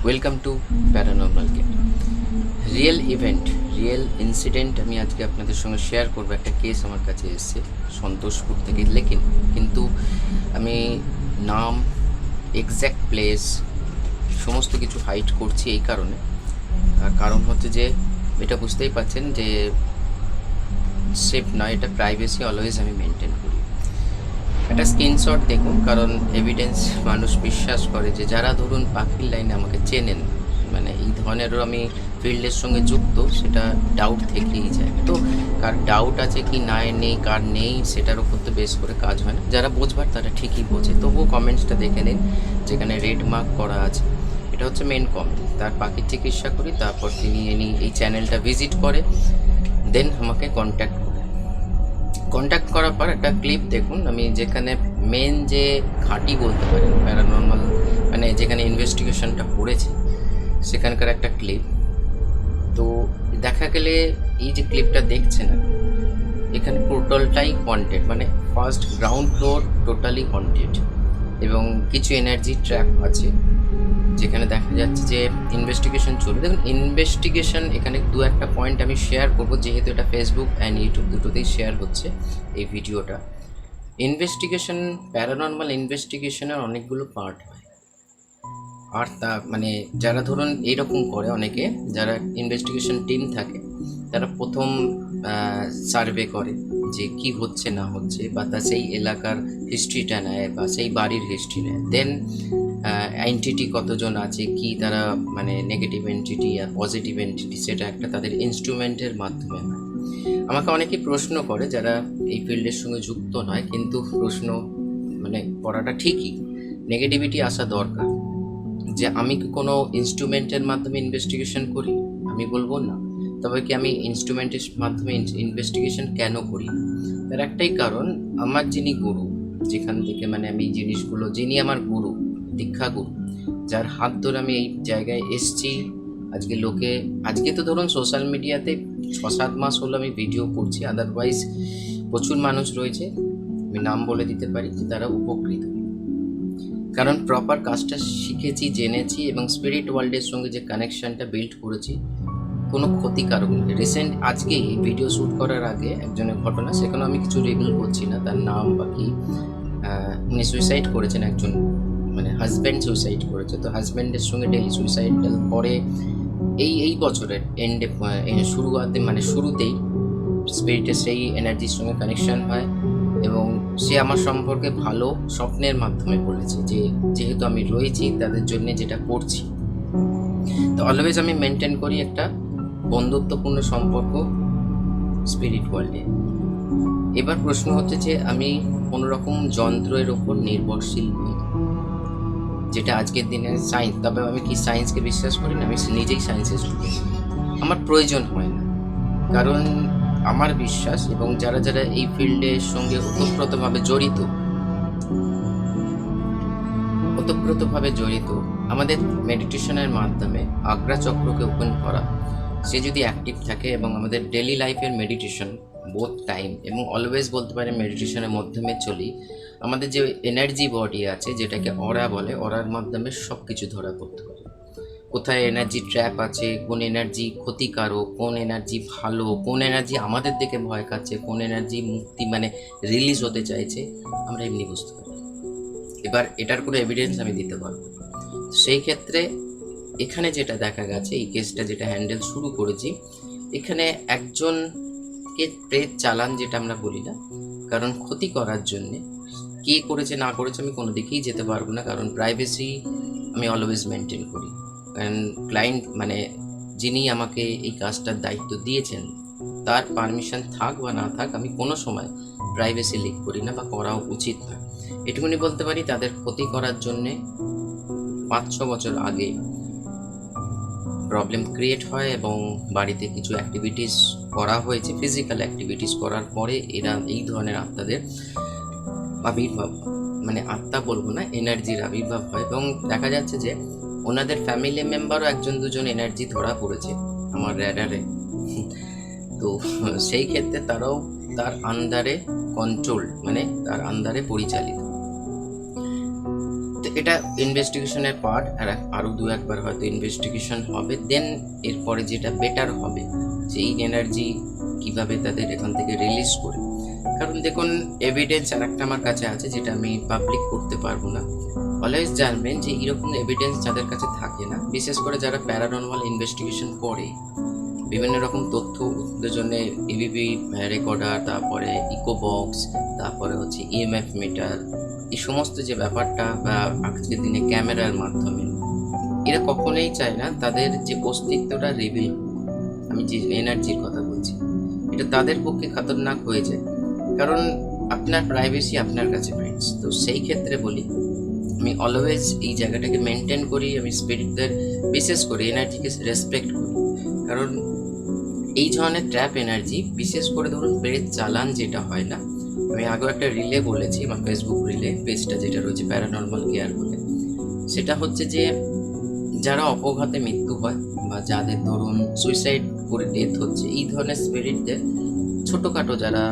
Welcome to paranormal gate. Real event, real incident আমি আজকে আপনাদের সঙ্গে শেয়ার করবো। একটা কেস আমার কাছে এসছে সন্তোষপুর থেকে, কিন্তু আমি নাম, এক্স্যাক্ট প্লেস সমস্ত কিছু হাইড করছি এই কারণে। কারণ হচ্ছে যে এটা বুঝতেই পারছেন যে সেফ নয়, এটা প্রাইভেসি অলওয়েজ আমি মেনটেন করি। একটা স্ক্রিনশট দেখুন, কারণ এভিডেন্স মানুষ বিশ্বাস করে যে যারা ধরুন পাখির লাইনে আমাকে চেনেন, মানে এই ধরনেরও আমি ফিল্ডের সঙ্গে যুক্ত, সেটা ডাউট থেকেই যায়। তো কার ডাউট আছে কি না নেই, কার নেই, সেটার উপর তো বেস করে কাজ হয় না। যারা বোঝবার তারা ঠিকই বোঝে। তবুও কমেন্টসটা দেখে নিন, যেখানে রেড মার্ক করা আছে, এটা হচ্ছে মেন কমেন্ট। তার পাখির চিকিৎসা করি, তারপর তিনি এই চ্যানেলটা ভিজিট করে, দেন আমাকে কন্ট্যাক্ট করার পর একটা ক্লিপ দেখুন। আমি যেখানে মেন যে ঘাঁটি বলতে পারেন প্যারানর্মাল, মানে যেখানে ইনভেস্টিগেশনটা করেছি, সেখানকার একটা ক্লিপ। তো দেখা গেলে এই যে ক্লিপটা দেখছেন, এখানে টোটালটাই হন্টেড, মানে first ground floor totally haunted, এবং কিছু এনার্জি ট্র্যাপ আছে যেখানে দেখা যাচ্ছে যে ইনভেস্টিগেশন চলবে। দেখুন ইনভেস্টিগেশন, এখানে দু একটা পয়েন্ট আমি শেয়ার করব, যেহেতু এটা ফেসবুক অ্যান্ড ইউটিউব দুটোতেই শেয়ার হচ্ছে এই ভিডিওটা। ইনভেস্টিগেশন, প্যারানর্মাল ইনভেস্টিগেশনের অনেকগুলো পার্ট হয়। আর তা মানে যারা ধরুন এইরকম করে, অনেকে যারা ইনভেস্টিগেশন টিম থাকে, তারা প্রথম সার্ভে করে যে কি হচ্ছে না হচ্ছে, বা তা সেই এলাকার হিস্ট্রিটা নেয়, বা সেই বাড়ির হিস্ট্রি নেয়। দেন এন্টিটি কতজন আছে, কি তারা মানে নেগেটিভ এন্টিটি আর পজিটিভ এন্টিটি, সেটা একটা তাদের ইনস্ট্রুমেন্টের মাধ্যমে হয়। আমাকে অনেকেই প্রশ্ন করে যারা এই ফিল্ডের সঙ্গে যুক্ত নয়, কিন্তু প্রশ্ন মানে করাটা ঠিকই, নেগেটিভিটি আসা দরকার, যে আমি কি কোনো ইনস্ট্রুমেন্টের মাধ্যমে ইনভেস্টিগেশন করি? আমি বলবো না। তবে কি আমি ইনস্ট্রুমেন্টের মাধ্যমে ইনভেস্টিগেশন কেন করি না? তার একটাই কারণ, আমার যিনি গুরু, যেখান থেকে মানে আমি জিনিসগুলো, যিনি আমার গুরু, দীক্ষা গুরু, যার হাত ধরে আমি এই জায়গায় এসছি। আজকে তো ধরুন সোশ্যাল মিডিয়াতে 6-7 মাস হলো আমি ভিডিও করছি, আদারওয়াইজ প্রচুর মানুষ রয়েছে, আমি নাম বলে দিতে পারি, যে তারা উপকৃত। কারণ প্রপার কাজটা শিখেছি, জেনেছি, এবং স্পিরিট ওয়ার্ল্ডের সঙ্গে যে কানেকশনটা বিল্ড করেছি, কোনো ক্ষতিকারক নেই। রিসেন্ট আজকে ভিডিও শ্যুট করার আগে একজনের ঘটনা, সেখানে আমি কিছু রিভিল করছি না তার নাম বা কি। উনি সুইসাইড করেছেন, একজন মানে হাজব্যান্ড সুইসাইড করেছে। তো হাজব্যান্ডের সঙ্গে ডেলি সুইসাইডাল পরে এই বছরের এন্ডে শুরুতেই স্পিরিটের সেই এনার্জির সঙ্গে কানেকশন হয়, এবং সে আমার সম্পর্কে ভালো স্বপ্নের মাধ্যমে বলেছে যে যেহেতু আমি রয়েছি তাদের জন্য যেটা করছি। তো অলওয়েজ আমি মেনটেন করি একটা বন্ধুত্বপূর্ণ সম্পর্ক স্পিরিট ওয়ার্ল্ডে। এবার প্রশ্ন হচ্ছে যে আমি কোনো রকম যন্ত্রের ওপর নির্ভরশীল নই, যেটা আজকের দিনে সায়েন্স। তবে আমি কি সায়েন্সকে বিশ্বাস করি না? আমি নিজেই সায়েন্সের স্টুডেন্ট, আমার প্রয়োজন হয় না। কারণ আমার বিশ্বাস, এবং যারা যারা এই ফিল্ডের সঙ্গে ওতপ্রোতভাবে জড়িত, আমাদের মেডিটেশনের মাধ্যমে আগ্রা চক্রকে ওপেন করা, সে যদি অ্যাক্টিভ থাকে, এবং আমাদের ডেলি লাইফের মেডিটেশন বোথ টাইম, এবং অলওয়েজ বলতে পারে মেডিটেশনের মাধ্যমে চলি, আমাদের যে এনার্জি বডি আছে, যেটাকে অরা বলে, অরার মাধ্যমে সব কিছু ধরা করতে পারে। কোথায় এনার্জি ট্র্যাপ আছে, কোন এনার্জি ক্ষতিকারক, কোন এনার্জি ভালো, কোন এনার্জি আমাদের দিকে ভয় খাচ্ছে, কোন এনার্জি মুক্তি মানে রিলিজ হতে চাইছে, আমরা এমনি বুঝতে পারি। এবার এটার কোনো এভিডেন্স আমি দিতে পারবো। সেই ক্ষেত্রে এখানে যেটা দেখা গেছে, এই কেসটা যেটা হ্যান্ডেল শুরু করেছি, এখানে একজনকে প্রেত চালান, যেটা আমরা বলি না, কারণ ক্ষতি করার জন্যে। কে করেছে না করেছে আমি কোনো দিকেই যেতে পারবো না, কারণ প্রাইভেসি আমি অলওয়েজ মেনটেন করি। কারণ ক্লায়েন্ট মানে যিনি আমাকে এই কাজটার দায়িত্ব দিয়েছেন, তার পারমিশন থাক বা না থাক, আমি কোনো সময় প্রাইভেসি লিক করি না, বা করাও উচিত না। এটুকুনি বলতে পারি, তাদের ক্ষতি করার জন্যে 5-6 বছর আগে প্রবলেম ক্রিয়েট হয়, এবং বাড়িতে কিছু অ্যাক্টিভিটিস করা হয়েছে, ফিজিক্যাল অ্যাক্টিভিটিস করার পরে এরা এই ধরনের আত্মাদের আবির্ভাব, মানে আত্মা বলবো না, এনার্জির আবির্ভাব হয়। এবং দেখা যাচ্ছে যে ওনাদের ফ্যামিলি মেম্বারও 1-2জন এনার্জি ধরা পড়েছে আমার র্যাডারে। তো সেই ক্ষেত্রে তারাও তার আন্ডারে কন্ট্রোল, মানে তার আন্ডারে পরিচালিত। তো এটা ইনভেস্টিগেশনের পার্ট, আর আরও দু একবার হয়তো ইনভেস্টিগেশন হবে, দেন এরপরে যেটা বেটার হবে যে এই এনার্জি কীভাবে তাদের এখান থেকে রিলিজ করে। কারণ দেখুন, এভিডেন্স আর একটা আমার কাছে আছে যেটা আমি পাবলিক করতে পারবো না। অলওয়েজ জানবেন যে এরকম এভিডেন্স যাদের কাছে থাকে না, বিশেষ করে যারা প্যারানর্মাল ইনভেস্টিগেশন করে, বিভিন্ন রকম তথ্য ওদের জন্য ইভিপি রেকর্ডার, তারপরে ইকো বক্স, তারপরে হচ্ছে ইএমএফ মিটার, এই সমস্ত যে ব্যাপারটা, বা আজকের দিনে ক্যামেরার মাধ্যমে, এরা কখনোই চায় না তাদের যে অস্তিত্বটা রিভিল। আমি যে এনার্জির কথা বলছি, এটা তাদের পক্ষে খতরনাক হয়ে যায়, কারণ আপনার প্রাইভেসি আপনার কাছে ফ্রেন্ডস। তো সেই ক্ষেত্রে বলি, আমি অলওয়েজ এই জায়গাটাকে মেনটেন করি। আমি স্পিরিটদের, বিশেষ করে এনার্জিকে রেসপেক্ট করি, কারণ এই ধরনের ট্র্যাপ এনার্জি, বিশেষ করে ধরুন প্রেত চালান যেটা হয় না, আমি আগেও একটা রিলে বলেছি, আমার ফেসবুক রিলে পেজটা যেটা রয়েছে প্যারানর্মাল কেয়ার বলে, সেটা হচ্ছে যে যারা অপঘাতে মৃত্যু হয় বা যাদের ধরুন সুইসাইড করে ডেথ হচ্ছে, এই ধরনের স্পিরিটদের ছোটোখাটো যারা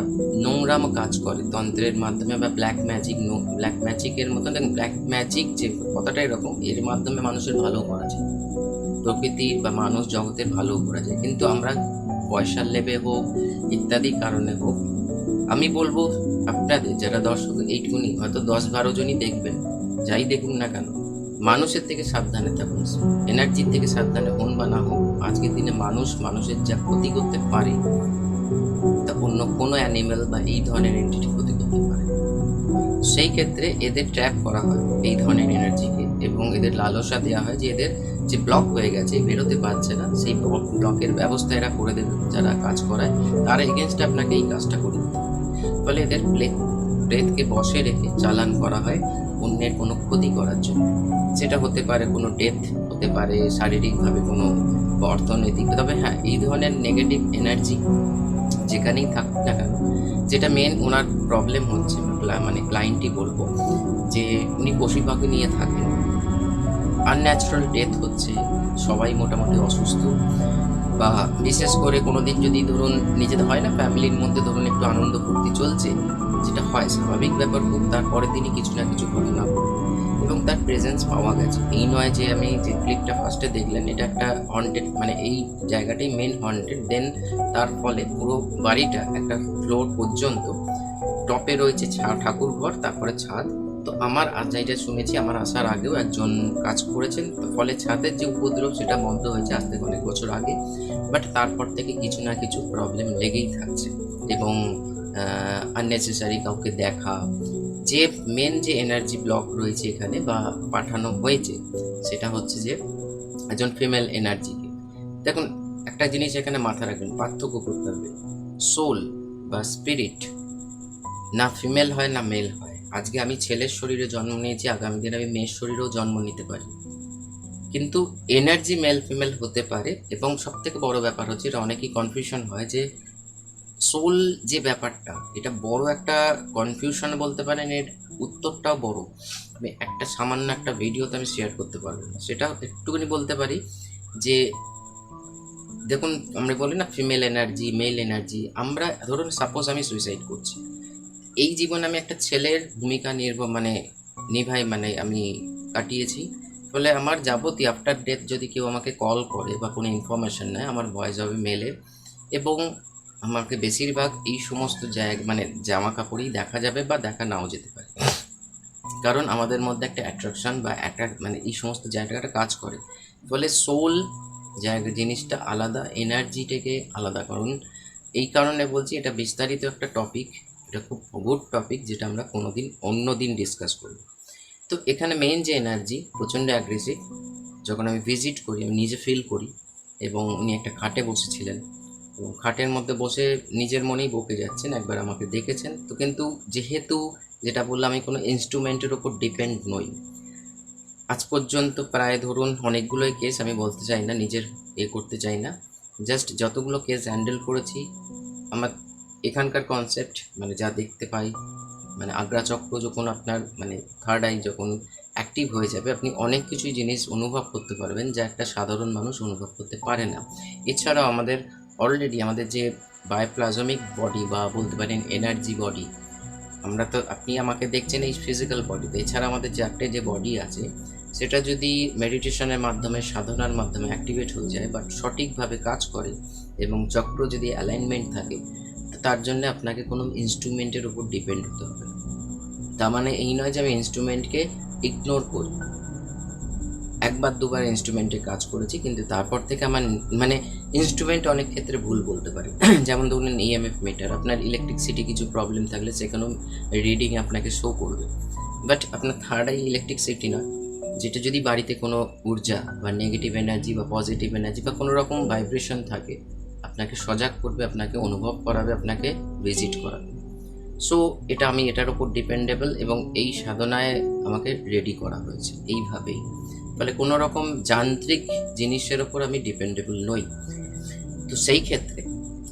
নোংরাম কাজ করে তন্ত্রের মাধ্যমে বা ব্ল্যাক ম্যাজিকের মতন, ব্ল্যাক ম্যাজিক যে কথাটা এরকম, এর মাধ্যমে মানুষের ভালো করা যায়, প্রকৃতি বা মানুষ জগতের ভালো করা যায়। কিন্তু আমরা পয়সার লেবে হোক, ইত্যাদি কারণে হোক, আমি বলবো আপনাদের যারা দর্শক, এইটুকুনি হয়তো 10-12 জনই দেখবেন, যাই দেখুন না কেন, মানুষের থেকে সাবধানে থাকুন, এনার্জির থেকে সাবধানে হন বা না হোক। আজকের দিনে মানুষের যা ক্ষতি করতে পারে, তা অন্য কোনো অ্যানিমেল বা এই ধরনের এন্টিটি ক্ষতি করতে পারে। সেই ক্ষেত্রে এদের ট্র্যাপ করা হয় এই ধরনের এনার্জিকে, এবং এদের লালসা দেওয়া হয় যে এদের যে ব্লক হয়ে গেছে, বেরোতে পারছে না, সেই ব্লকের ব্যবস্থা এরা করে দেবে। যারা কাজ করায় তার এগেনস্টে আপনাকে এই কাজটা করে দিতে হবে। ফলে এদের ব্রেথকে বসে রেখে চালান করা হয় অন্যের কোনো ক্ষতি করার জন্য। সেটা হতে পারে কোনো ডেথ, হতে পারে শারীরিকভাবে কোনো, বা অর্থনৈতিক। তবে হ্যাঁ, এই ধরনের নেগেটিভ এনার্জি যেখানেই থাকুক না কেন, যেটা মেন ওনার প্রবলেম হচ্ছে, মানে ক্লায়েন্টই বলবো, যে উনি পশু পাখি নিয়ে থাকেন, আনন্যাচারাল ডেথ হচ্ছে, সবাই মোটামুটি অসুস্থ, বা বিশেষ করে কোনো দিন যদি ধরুন নিজেদের হয় না ফ্যামিলির মধ্যে ধরুন একটু আনন্দ ফুর্তি চলছে, যেটা হয় স্বাভাবিক ব্যাপার, খুব তারপরের দিনই কিছু না কিছু ঘটনা ঘটবে এবং তার প্রেজেন্স পাওয়া গেছে। এই নয় যে আমি যে ক্লিপটা ফার্স্টে দেখলেন এটা একটা হন্টেড, মানে এই জায়গাটাই মেন হন্টেড, দেন তার ফলে পুরো বাড়িটা একটা ফ্লোর পর্যন্ত, টপে রয়েছে ঠাকুর ঘর, তারপরে ছাদ। তো আমার যেটা শুনেছি, আমার আসার আগেও একজন কাজ করেছেন, তো ফলে ছাদের যে উপদ্রব সেটা বন্ধ হয়েছে আজ থেকে অনেক বছর আগে, বাট তারপর থেকে কিছু না কিছু প্রবলেম লেগেই থাকছে। এবং আননেসেসারি কাউকে দেখা, যে মেন যে এনার্জি ব্লক রয়েছে এখানে বা পাঠানো হয়েছে, সেটা হচ্ছে যে একজন ফিমেল এনার্জিকে। দেখুন, একটা জিনিস এখানে মাথা রাখবেন, পার্থক্য করতে হবে। সোল বা স্পিরিট না ফিমেল হয় না মেল হয়। আজকে আমি ছেলের শরীরে জন্ম নিয়েছি, আগামী দিন আমি মেয়ের শরীরেও জন্ম নিতে পারি, কিন্তু এনার্জি মেল ফিমেল হতে পারে। এবং সব থেকে বড় ব্যাপার হচ্ছে, এটা অনেকেই কনফিউশন হয় যে সোল যে ব্যাপারটা, এটা বড় একটা কনফিউশন বলতে পারেন, এর উত্তরটাও বড়। আমি একটা সামান্য একটা ভিডিওতে আমি শেয়ার করতে পারবো না, সেটা একটুখানি বলতে পারি যে দেখুন, আমরা বলি না ফিমেল এনার্জি মেল এনার্জি, আমরা ধরুন সাপোজ আমি সুইসাইড করছি, এই জীবনে আমি একটা ছেলের ভূমিকা মানে আমি কাটিয়েছি। ফলে আমার যাবতীয় আফটার ডেথ যদি কেউ আমাকে কল করে বা কোনো ইনফরমেশন নেয়, আমার ভয়েস হবে মেলে, এবং আমাকে বেশিরভাগ এই সমস্ত মানে জামা কাপড়েই দেখা যাবে বা দেখা নাও যেতে পারে, কারণ আমাদের মধ্যে একটা অ্যাট্রাকশন বা মানে এই সমস্ত জায়গাটা কাজ করে। ফলে সোল জিনিসটা আলাদা, এনার্জিটাকে আলাদা। কারণ এই কারণে বলছি, এটা বিস্তারিত একটা টপিক, এটা খুব গুড টপিক, যেটা আমরা অন্য দিন ডিসকাস করব। তো এখানে মেইন যে এনার্জি প্রচণ্ড অ্যাগ্রেসিভ, যখন আমি ভিজিট করি আমি নিজে ফিল করি। এবং উনি একটা খাটে বসেছিলেন, এবং খাটের মধ্যে বসে নিজের মনেই বকে যাচ্ছেন, একবার আমাকে দেখেছেন। তো কিন্তু যেহেতু যেটা বললাম, আমি কোনো ইনস্ট্রুমেন্টের ওপর ডিপেন্ড নই আজ পর্যন্ত, প্রায় ধরুন অনেকগুলোই কেস, আমি বলতে চাই না, নিজের করতে চাই না, জাস্ট যতগুলো কেস হ্যান্ডেল করেছি, আমার এখানকার কনসেপ্ট মানে যা দেখতে পাই, মানে আগ্রাচক্র যখন আপনার মানে থার্ড আই যখন অ্যাক্টিভ হয়ে যাবে, আপনি অনেক কিছুই জিনিস অনুভব করতে পারবেন যা একটা সাধারণ মানুষ অনুভব করতে পারে না। এছাড়াও অলরেডি আমাদের যে বায়োপ্লাজমিক বডি বা বলতে পারেন এনার্জি বডি, আমরা তো, আপনি আমাকে দেখছেন এই ফিজিক্যাল বডিতে, এছাড়া আমাদের যে বডি আছে সেটা যদি মেডিটেশনের মাধ্যমে, সাধনার মাধ্যমে অ্যাক্টিভেট হয়ে যায় বা সঠিকভাবে কাজ করে এবং চক্র যদি অ্যালাইনমেন্ট থাকে, তো তার জন্য আপনাকে কোনো ইনস্ট্রুমেন্টের উপর ডিপেন্ড হতে হবে না। তার মানে এই নয় যে আমি ইনস্ট্রুমেন্টকে ইগনোর করি, একবার দুবার ইনস্ট্রুমেন্টে কাজ করেছি কিন্তু তারপর থেকে আমার মানে ইনস্ট্রুমেন্ট অনেক ক্ষেত্রে ভুল বলতে পারে। যেমন ধরুন ইএমএফ মিটার, আপনার ইলেকট্রিসিটি কিছু প্রবলেম থাকলে সেখানেও রিডিং আপনাকে শো করবে, বাট আপনার থার্ড আই ইলেকট্রিসিটি নয়, যেটা যদি বাড়িতে কোনো ঊর্জা বা নেগেটিভ এনার্জি বা পজিটিভ এনার্জি বা কোনো রকম ভাইব্রেশন থাকে, আপনাকে সজাগ করবে, আপনাকে অনুভব করাবে, আপনাকে ভিজিট করাবে। সো এটা আমি এটার ওপর ডিপেন্ডেবল এবং এই সাধনায় আমাকে রেডি করা হয়েছে এইভাবেই। ফলে কোনো রকম যান্ত্রিক জিনিসের ওপর আমি ডিপেন্ডেবল নই। তো সেই ক্ষেত্রে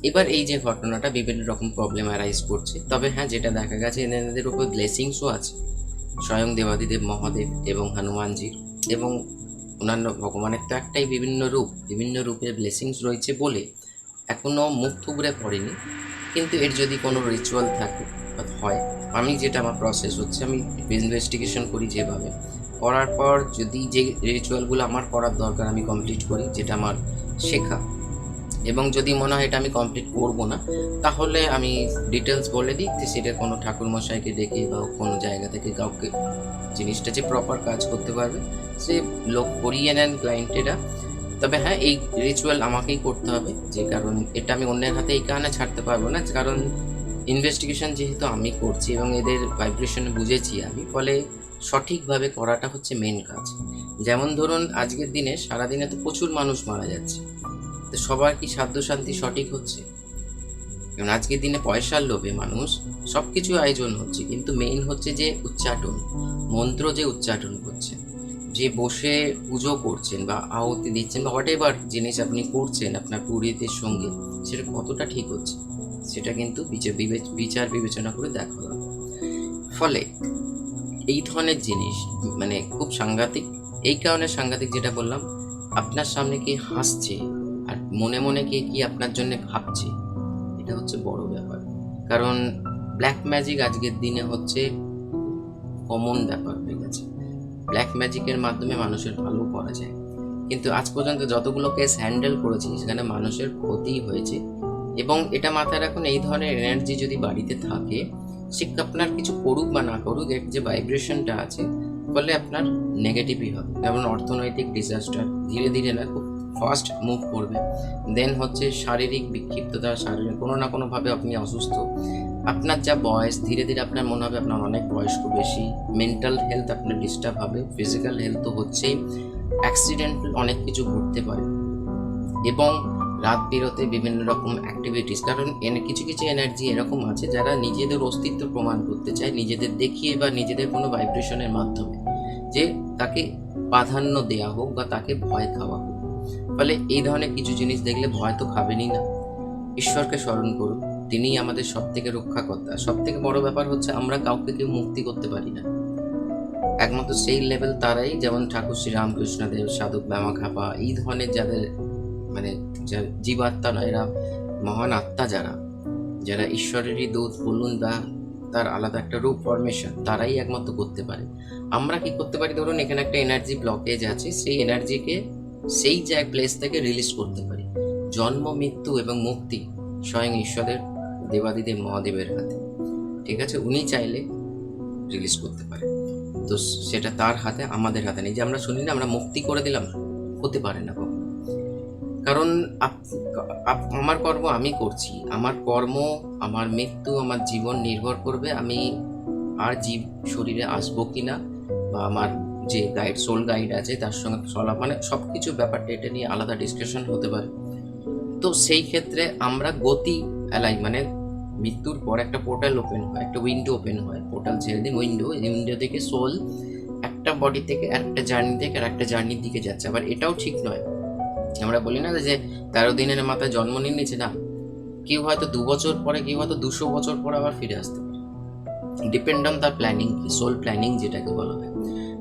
এবার এই যে ঘটনাটা, বিভিন্ন রকম প্রবলেম অ্যারাইজ করছে, তবে হ্যাঁ যেটা দেখা গেছে এনাদের উপর ব্লেসিংসও আছে, স্বয়ং দেবাদিদেব মহাদেব এবং হনুমানজির এবং অন্যান্য ভগবানের তো একটাই বিভিন্ন রূপের ব্লেসিংস রয়েছে বলে এখনও মুখ থুবড়ে পড়েনি। কিন্তু এর যদি কোনো রিচুয়াল থাকে বা হয়, আমি যেটা আমার প্রসেস হচ্ছে, আমি ইনভেস্টিগেশন করি যেভাবে, করার পর যদি যে রিচুয়ালগুলো আমার করার দরকার আমি কমপ্লিট করি, যেটা আমার শেখা, এবং যদি মনে হয় এটা আমি কমপ্লিট করবো না, তাহলে আমি ডিটেলস বলে দিই যে সেটা কোনো ঠাকুরমশাইকে ডেকে বা কোনো জায়গা থেকে কাউকে, জিনিসটা যে প্রপার কাজ করতে পারবে সে লোক করিয়ে নেন ক্লায়েন্টেরা। তবে হ্যাঁ এই রিচুয়াল আমাকেই করতে হবে, যে কারণ এটা আমি অন্যের হাতে এই কারণে ছাড়তে পারবো না, কারণ ইনভেস্টিগেশন যেহেতু আমি করছি এবং এদের ভাইব্রেশন বুঝেছি আমি, ফলে সঠিকভাবে করাটা হচ্ছে মেন কাজ। যেমন ধরুন আজকের দিনে, সারাদিনে তো প্রচুর মানুষ মারা যাচ্ছে, তো সবার কি সাধ্য শান্তি সঠিক হচ্ছে? কারণ আজকের দিনে পয়সার লোভে মানুষ সব কিছু আয়োজন হচ্ছে, কিন্তু মেইন হচ্ছে যে উচ্চাটন, মন্ত্র যে উচ্চাটন করছেন, যে বসে পুজো করছেন বা আহুতি দিচ্ছেন বা হোয়াট এভার জিনিস আপনি করছেন আপনার পুরোহিতের সঙ্গে, সেটা কতটা ঠিক হচ্ছে সেটা কিন্তু বিচার বিবেচনা করে দেখা হবে। ফলে এই ধরনের জিনিস মানে খুব সাংঘাতিক। এই কারণে সাংঘাতিক, যেটা বললাম, আপনার সামনে কে হাসছে আর মনে মনে কে কি আপনার জন্য ভাবছে, এটা হচ্ছে বড় ব্যাপার। কারণ ব্ল্যাক ম্যাজিক আজকের দিনে হচ্ছে কমন ব্যাপার হয়ে গেছে। ব্ল্যাক ম্যাজিকের মাধ্যমে মানুষের ভালো করা যায়, কিন্তু আজ পর্যন্ত যতগুলো কেস হ্যান্ডেল করেছি সেখানে মানুষের ক্ষতি হয়েছে। এবং এটা মাথায় রাখুন, এই ধরনের এনার্জি যদি বাড়িতে থাকে, সে আপনার কিছু করুক বা না করুক, এর যে ভাইব্রেশনটা আছে ফলে আপনার নেগেটিভই হবে। যেমন অর্থনৈতিক ডিজাস্টার ধীরে ধীরে না, খুব ফাস্ট মুভ করবে। দেন হচ্ছে শারীরিক বিক্ষিপ্ততা, শারীরিক কোনো না কোনোভাবে আপনি অসুস্থ, আপনার যা বয়স, ধীরে ধীরে আপনার মনে হবে আপনার অনেক বয়স্ক বেশি, মেন্টাল হেলথ আপনার ডিস্টার্ব হবে, ফিজিক্যাল হেলথ তো হচ্ছেই, অ্যাক্সিডেন্ট অনেক কিছু ঘটতে পারে, এবং রাত বিরতে বিভিন্ন রকম অ্যাক্টিভিটিস। কারণ কিছু কিছু এনার্জি এরকম আছে যারা নিজেদের অস্তিত্ব প্রমাণ করতে চায়, নিজেদের দেখিয়ে বা নিজেদের কোনো ভাইব্রেশনের মাধ্যমে, যে তাকে প্রাধান্য দেওয়া হোক বা তাকে ভয় খাওয়া হোক। ফলে এই ধরনের কিছু জিনিস দেখলে ভয় তো খাবেনই না, ঈশ্বরকে স্মরণ করুন, তিনিই আমাদের সব থেকে রক্ষাকর্তা। সব থেকে বড় ব্যাপার হচ্ছে আমরা কাউকে কেউ মুক্তি করতে পারি না, একমাত্র সেই লেভেল তারাই, যেমন ঠাকুর শ্রী রামকৃষ্ণদেব, সাধক ব্যামা খাপা, এই ধরনের যাদের মানে জীবাত্মা নয়, এরা মহান আত্মা, যারা ঈশ্বরেরই দূত বলুন বা তার আলাদা একটা রূপ ফরমেশন, তারাই একমাত্র করতে পারে। আমরা কি করতে পারি, ধরুন এখানে একটা এনার্জি ব্লকেজ আছে, সেই এনার্জিকে সেই প্লেস থেকে রিলিজ করতে পারি। জন্ম, মৃত্যু এবং মুক্তি স্বয়ং ঈশ্বরের, দেবাদিদেব মহাদেবের হাতে, ঠিক আছে? উনি চাইলে রিলিজ করতে পারে, তো সেটা তার হাতে, আমাদের হাতে নেই। যে আমরা শুনি না আমরা মুক্তি করে দিলাম, হতে পারে না। কারণ আমার কর্ম আমি করছি, আমার কর্ম, আমার মৃত্যু, আমার জীবন নির্ভর করবে আমি আর জীব শরীরে আসবো কিনা, বা আমার যে গাইড, সোল গাইড আছে তার সঙ্গে চলা, মানে সব কিছু ব্যাপারটা এটা নিয়ে আলাদা ডিসকাশন হতে পারে। তো সেই ক্ষেত্রে আমরা গতি মানে মৃত্যুর পর একটা পোর্টাল ওপেন হয়, একটা উইন্ডো ওপেন হয়, পোর্টাল ছেড়ে দিন, উইন্ডো থেকে সোল একটা বডি থেকে একটা জার্নি থেকে আর একটা জার্নির দিকে যাচ্ছে। আবার এটাও ঠিক নয়, আমরা বলি না যে 13 দিনের মাথায় জন্ম নিয়ে নিচ্ছে, না, কেউ হয়তো 2 বছর পরে, কেউ হয়তো 200 বছর পরে আবার ফিরে আসতে পারে, ডিপেন্ড অন তার প্ল্যানিং, সোল প্ল্যানিং যেটাকে বলা হয়।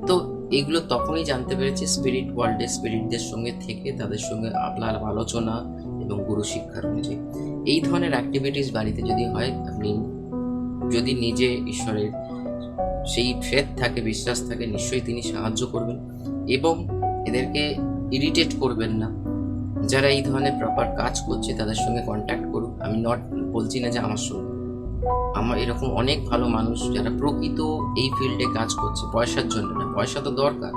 তো এগুলো তখনই জানতে পেরেছি স্পিরিট ওয়ার্ল্ডে, স্পিরিটদের সঙ্গে থেকে তাদের সঙ্গে আপনার আলোচনা এবং গুরু শিক্ষার অনুযায়ী। এই ধরনের অ্যাক্টিভিটিস বাড়িতে যদি হয়, আপনি যদি নিজে ঈশ্বরের সেই ফেথ থাকে, বিশ্বাস থাকে, নিশ্চয়ই তিনি সাহায্য করবেন। এবং এদেরকে ইরিটেট করবেন না। যারা এই ধরনের প্রপার কাজ করছে তাদের সঙ্গে কন্ট্যাক্ট করুন। আমি বলছি না যে আমার সঙ্গে, আমার এরকম অনেক ভালো মানুষ যারা প্রকৃত এই ফিল্ডে কাজ করছে, পয়সার জন্য না। পয়সা তো দরকার,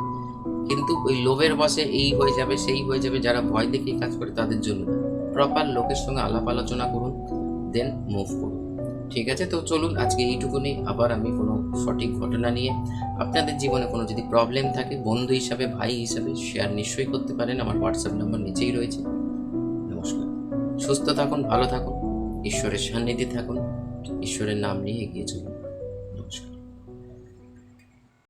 কিন্তু ওই লোভের বশে এই হয়ে যাবে সেই হয়ে যাবে, যারা ভয় দেখে কাজ করে তাদের জন্য না। প্রপার লোকের সঙ্গে আলাপ আলোচনা করুন, দেন মুভ করুন। ঠিক আছে, তো চলুন আজকে এইটুকুনি। আবার আমি কোনো সঠিক ঘটনা নিয়ে, আপনাদের জীবনে কোনো যদি প্রবলেম থাকে, বন্ধু হিসাবে, ভাই হিসাবে শেয়ার নিশ্চয়ই করতে পারেন। আমার হোয়াটসঅ্যাপ নাম্বার নিচেই রয়েছে। নমস্কার। সুস্থ থাকুন, ভালো থাকুন, ঈশ্বরের সান্নিধ্যে থাকুন, ঈশ্বরের নাম নিয়ে এগিয়ে চলুন।